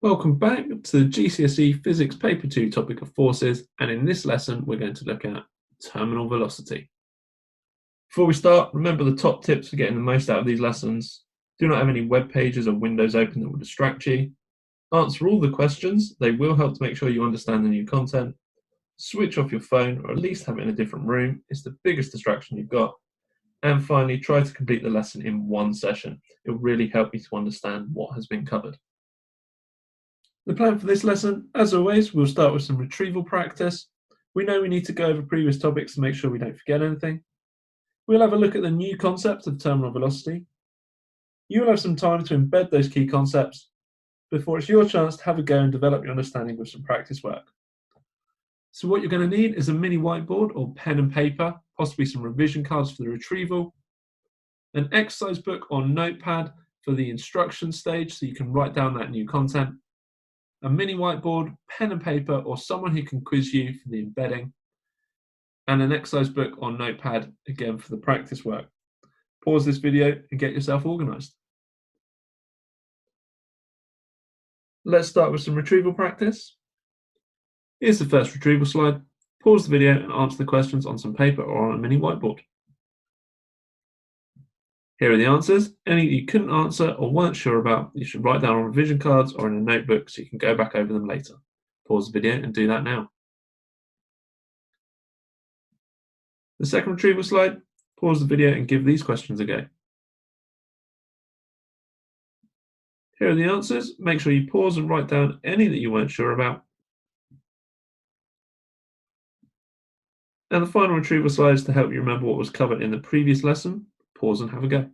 Welcome back to the GCSE Physics Paper 2 topic of forces, and in this lesson we're going to look at terminal velocity. Before we start, remember the top tips for getting the most out of these lessons. Do not have any web pages or windows open that will distract you. Answer all the questions, they will help to make sure you understand the new content. Switch off your phone, or at least have it in a different room, it's the biggest distraction you've got. And finally, try to complete the lesson in one session. It will really help you to understand what has been covered. The plan for this lesson, as always, we'll start with some retrieval practice. We know we need to go over previous topics to make sure we don't forget anything. We'll have a look at the new concept of terminal velocity. You will have some time to embed those key concepts before it's your chance to have a go and develop your understanding with some practice work. So what you're going to need is a mini whiteboard or pen and paper, possibly some revision cards for the retrieval, an exercise book or notepad for the instruction stage so you can write down that new content, a mini whiteboard, pen and paper, or someone who can quiz you for the embedding, and an exercise book or notepad, again, for the practice work. Pause this video and get yourself organised. Let's start with some retrieval practice. Here's the first retrieval slide. Pause the video and answer the questions on some paper or on a mini whiteboard. Here are the answers. Any you couldn't answer or weren't sure about, you should write down on revision cards or in a notebook so you can go back over them later. Pause the video and do that now. The second retrieval slide, pause the video and give these questions a go. Here are the answers. Make sure you pause and write down any that you weren't sure about. And the final retrieval slide is to help you remember what was covered in the previous lesson. Pause and have a go.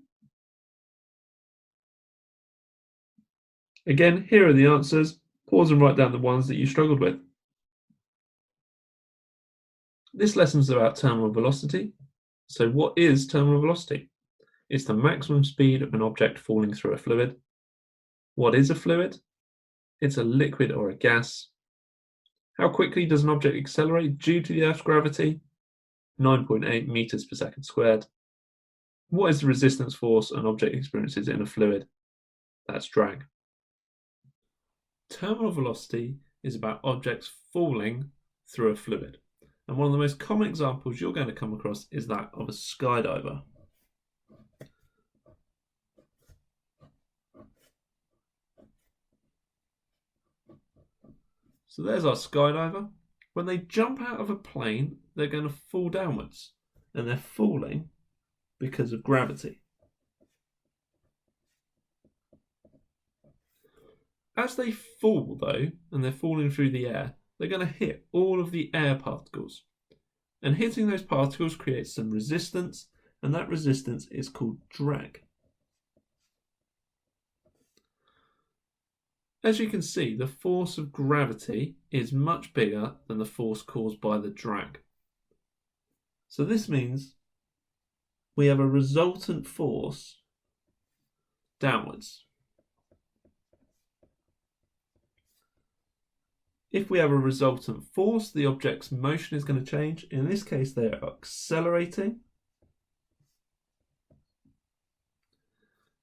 Again, here are the answers. Pause and write down the ones that you struggled with. This lesson is about terminal velocity. So what is terminal velocity? It's the maximum speed of an object falling through a fluid. What is a fluid? It's a liquid or a gas. How quickly does an object accelerate due to the Earth's gravity? 9.8 meters per second squared. What is the resistance force an object experiences in a fluid? That's drag. Terminal velocity is about objects falling through a fluid. And one of the most common examples you're going to come across is that of a skydiver. So there's our skydiver. When they jump out of a plane, they're going to fall downwards, and they're falling because of gravity. As they fall, though, and they're falling through the air, they're going to hit all of the air particles. And hitting those particles creates some resistance, and that resistance is called drag. As you can see, the force of gravity is much bigger than the force caused by the drag. So this means we have a resultant force downwards. If we have a resultant force, the object's motion is going to change. In this case, they are accelerating.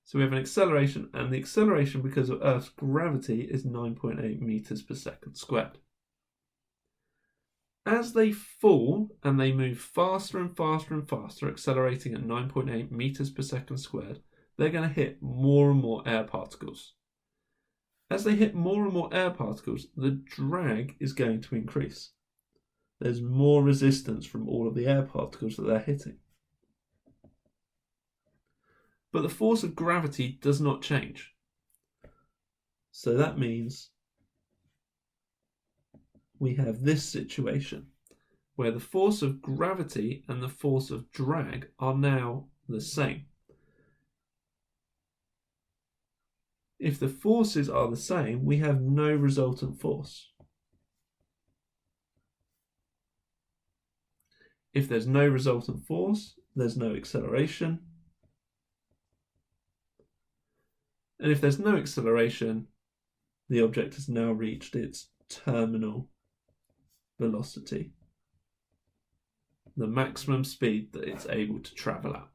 So we have an acceleration, and the acceleration because of Earth's gravity is 9.8 meters per second squared. As they fall and they move faster and faster and faster, accelerating at 9.8 meters per second squared, they're going to hit more and more air particles. As they hit more and more air particles, the drag is going to increase. There's more resistance from all of the air particles that they're hitting. But the force of gravity does not change. So that means we have this situation where the force of gravity and the force of drag are now the same. If the forces are the same, we have no resultant force. If there's no resultant force, there's no acceleration. And if there's no acceleration, the object has now reached its terminal velocity, the maximum speed that it's able to travel at.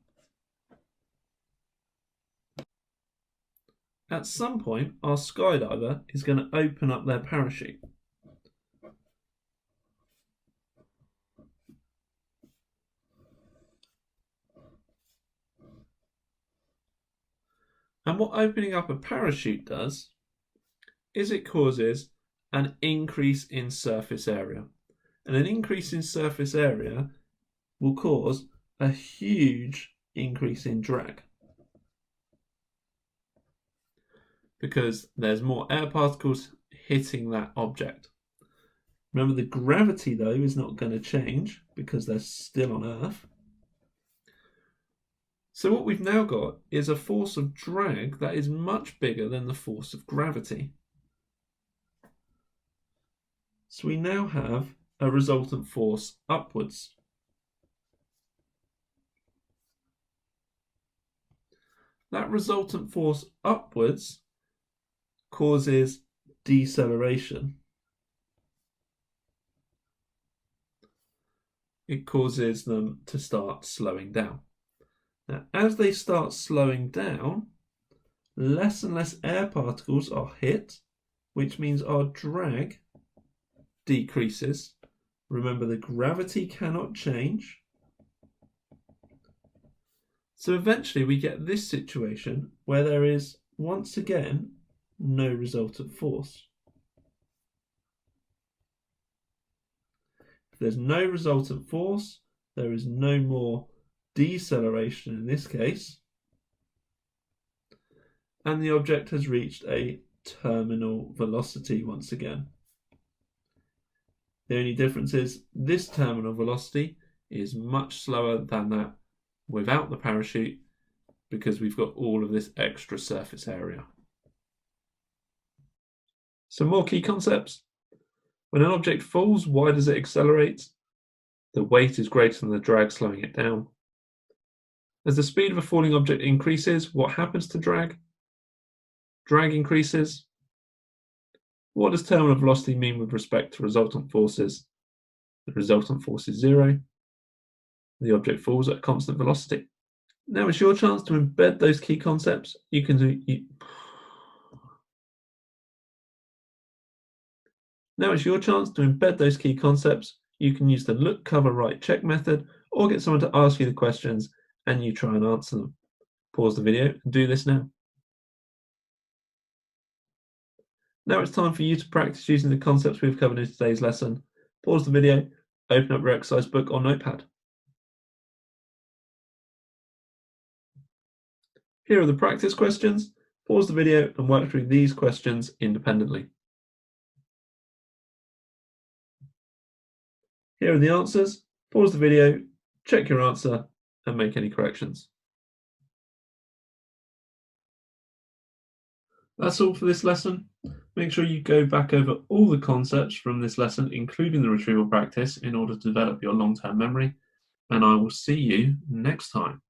at some point our skydiver is going to open up their parachute. And what opening up a parachute does is it causes an increase in surface area. And an increase in surface area will cause a huge increase in drag, because there's more air particles hitting that object. Remember, the gravity though is not going to change because they're still on Earth. So what we've now got is a force of drag that is much bigger than the force of gravity. So we now have a resultant force upwards. That resultant force upwards causes deceleration. It causes them to start slowing down. Now, as they start slowing down, less and less air particles are hit, which means our drag decreases. Remember, the gravity cannot change. So eventually we get this situation where there is, once again, no resultant force. If there's no resultant force, there is no more deceleration in this case, and the object has reached a terminal velocity once again. The only difference is this terminal velocity is much slower than that without the parachute, because we've got all of this extra surface area. Some more key concepts. When an object falls, why does it accelerate? The weight is greater than the drag slowing it down. As the speed of a falling object increases, what happens to drag? Drag increases. What does terminal velocity mean with respect to resultant forces? The resultant force is 0. The object falls at a constant velocity. Now it's your chance to embed those key concepts. Now it's your chance to embed those key concepts. You can use the look, cover, write, check method, or get someone to ask you the questions and you try and answer them. Pause the video and do this now. Now it's time for you to practice using the concepts we've covered in today's lesson. Pause the video, open up your exercise book or notepad. Here are the practice questions. Pause the video and work through these questions independently. Here are the answers. Pause the video, check your answer, and make any corrections. That's all for this lesson. Make sure you go back over all the concepts from this lesson, including the retrieval practice, in order to develop your long-term memory. And I will see you next time.